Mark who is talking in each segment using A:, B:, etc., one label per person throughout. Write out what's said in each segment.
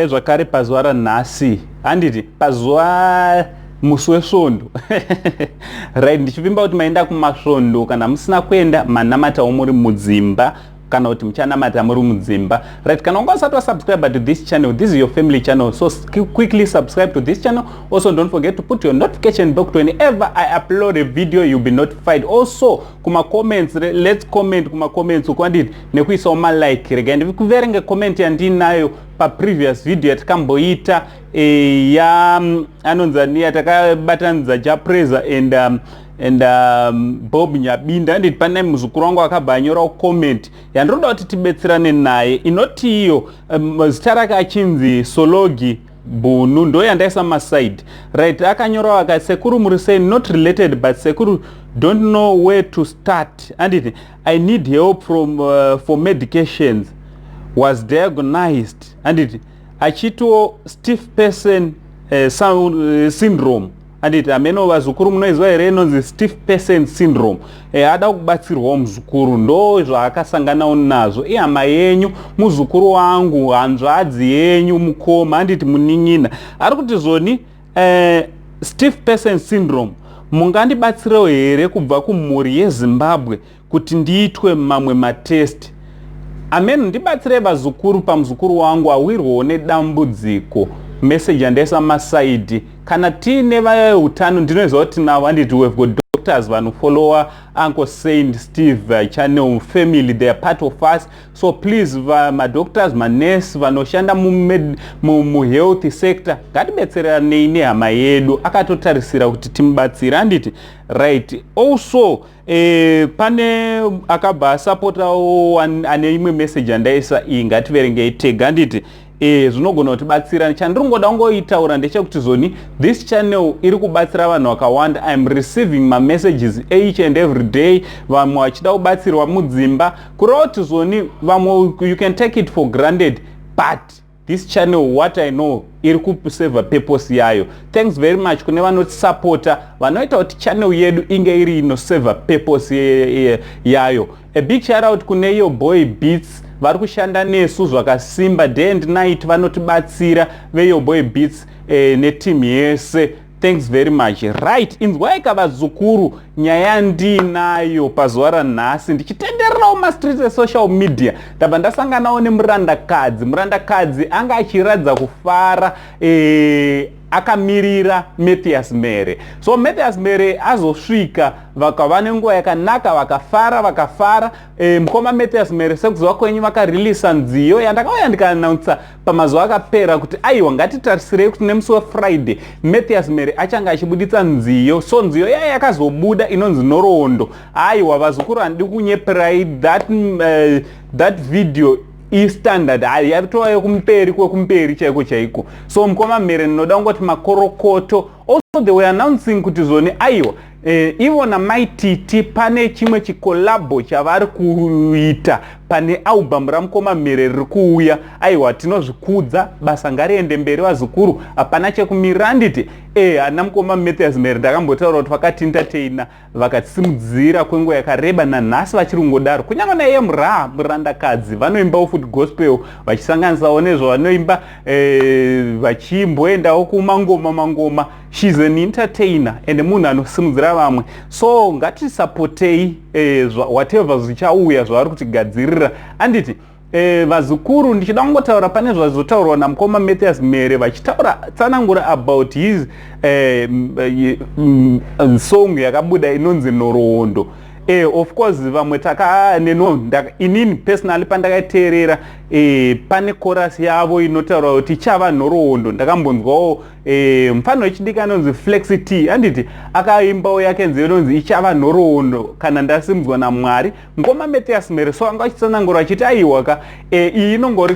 A: zvakare pazuva ranhasi handiti pazuva musi wesvondo right, ndichivimba kuti maenda kumasvondo kana musina kuenda manamatawo muri mudzimba kana kuti muchanamata muri mudzimba right. Kana unga usati wasubscribe to this channel, this is your family channel, so quickly subscribe to this channel. Also don't forget to put your notification box whenever I upload a video, you'll be notified. Also kuma comments, let's comment kuma comments ukwanditi nekuisa ma like rega ndikuverenga comment yandinayo pa previous video yatakamboita ya anonzani yatakabatanidza Japreza and Bob Nyabinda nditi pane muzukuru wangu akabva anyora comment yandoda kuti tibetserane naye inoti iyo zita rake achinzi Sologi Bunu ndo yandaisa maside right. Akanyora akati sekuru muri sei not related but sekuru don't know where to start and I need help from for medications, was diagnosed and achito stiff person syndrome anditi ameno vazukuru munoizwa here inonzi stiff person syndrome. Ada kubatsirwa muzukuru ndo zvaakasanganawo nazvo. Ihama yenyu, muzukuru wangu, hanzvadzi yenyu, mukoma anditi munin'ina ari kuti zvoni stiff person syndrome mungandibatsirewo here kubva kumhuri yeZimbabwe kuti ndiitwe mamwe matest. Amen, ndibatsire vazukuru pamuzukuru wangu awirwawo nedambudziko. Message yandaisa masaidi kana tine vautano ndinoziva kuti tinavo handiti we've got doctors vanofollowa Uncle Saint Steve channel family, they are part of us, so please madoctors manurse vanoshanda muhealth sector ngatibetseranei nehama yedu akatotarisira kuti timubatsira handiti right. Also pane akabva asapotawo ane imwe message yandaisa iyi ngativerengei tega handiti zvinogona kutibatsira. Chandiringoda kungoitaura ndechekuti zvoni this channel iri kubatsira vanhu vakawanda. I am receiving my messages each and every day, vamwe vachida kubatsirwa mudzimba kureva kuti zvoni vamwe you can take it for granted but this channel what I know iri kuseva purpose yayo. Thanks very much kune vanotisapota vanoita kuti channel yedu inge iri inoseva purpose yayo. A big shout out kune iyo Boy Beats vari kushanda nesu zvakasimba day and night vanotibatsira veyo Boy Beats neteam yese. Thanks very much right. Inzwai kavazukuru nyaya ndinayo pazuva ranhasi ndichitendererawo mastreets esocial media ndabva ndasanganawo nemurandakadzi anga achiratidza kufara akamirira Mathias Mere. So Mathias Mere azosvika vakava nenguva yakanaka vakafara mukoma Mathias Mere sekuziva kwenyu vakareleasa nziyo yandakauya ndikaanaunsa pamazuva akapera kuti aiwa ngatitarisirei kuti nemusi weFriday Mathias Mere achanga achibuditsa nziyo. So nziyo yaya yakazobuda inonzi Nhoroondo. Aiwa vazukuru handidi kunyeperai that video standard yatova yekumberi kwekumberi chaiko. So mukoma Mere ndinoda kungoti makorokoto. Also they were announcing kuti zvoni aiwa ivona maititi pane chimwe chikolabo chavari kuita pane album ramukoma Mere riri kuuya. Aiwa tinozvikudza, basa ngariende mberi vazukuru, hapana chekumirira handiti ana mukoma Mathias Mere ndakambotaura kuti vakati entertaina vakatisimudzira kwenguva yakareba nanhasi vachiri kungodaro. Kunyange naiye murandakadzi vanoimbawo futi gospel vachisanganisawo nezvavanoimba vachimboendawo kumangoma. She's an entertainer and munhu anosimudzira vamwe. So ngatisapotei whatever zvichauya zvavari kutigadzirira handiti vazukuru. Ndichida kungotaura pane zvazotaurwa namukoma Mathias Mere vachitaura tsanangura about his song yakabuda inonzi Nhoroondo. Of course vamwe inini personally pandakateerera pane chorus yavo inotaura kuti chava Nhoroondo. Ndakambonzwawo mufano wechidiki anonzi Flexi T handiti akaimbawo yake nziyo inonzi ichava Nhoroondo kana ndasimudzwa naMwari. Mukoma Mathias Mere so anga achitsanangura achiti aiwaka iyi inongori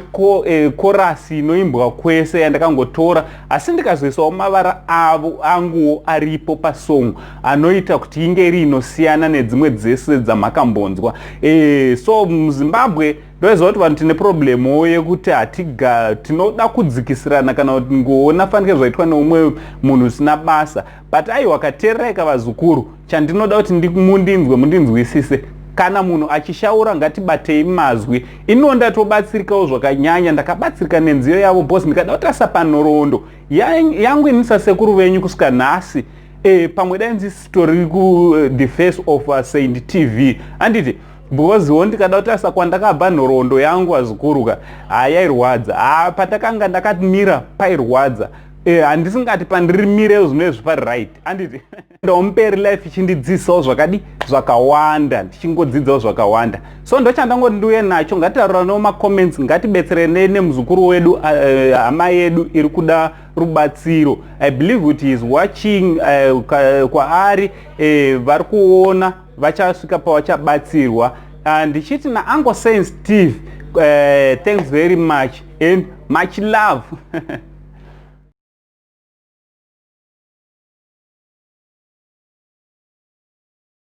A: chorus inoimbwa kwese yandakangotora, asi ndikazoisawo mavara anguwo aripo pasong anoita kuti inge iri inosiyana nedzimwe dzese dzamakambonzwa. So muZimbabwe ndoziva kuti vanhu tine problemo yekuti tinoda kudzikisirana kana kuti ngoona fanike zvaitwa neumwe munhu usina basa. But aiwa kateererai kavazukuru, chandinoda kuti mundinzwisise kana munhu achishaura ngatibatei mazwi. Ino ndatobatsirikawo zvakanyanya, ndakabatsirika nenziro yavo bosi, ndikada kutarisa panhoroondo yangu ini sasekuru venyu kusvika nhasi. Pamwe dai ndisitori ku the face of Saint TV handiti, because ndikada kutarisa kwandakabva nhoroondo yangu azikuruka yairwadza, patakanga ndakamira pairwadza. Handisingati pandirimire zvinezvi pari right handiti. Ndomperi life ichindidzisawo zvakawanda, ndichingodzidzawo zvakawanda. So ndochandangoti ndiuye nacho, ngatitaurirawo macomments, ngatibetserane nemuzukuru wedu, hama yedu iri kuda rubatsiro. I believe kuti he is watching, kwaari vari kuona vachasvika pavachabatsirwa. Ndichiti naUncle Sensitive, thanks very much and much love.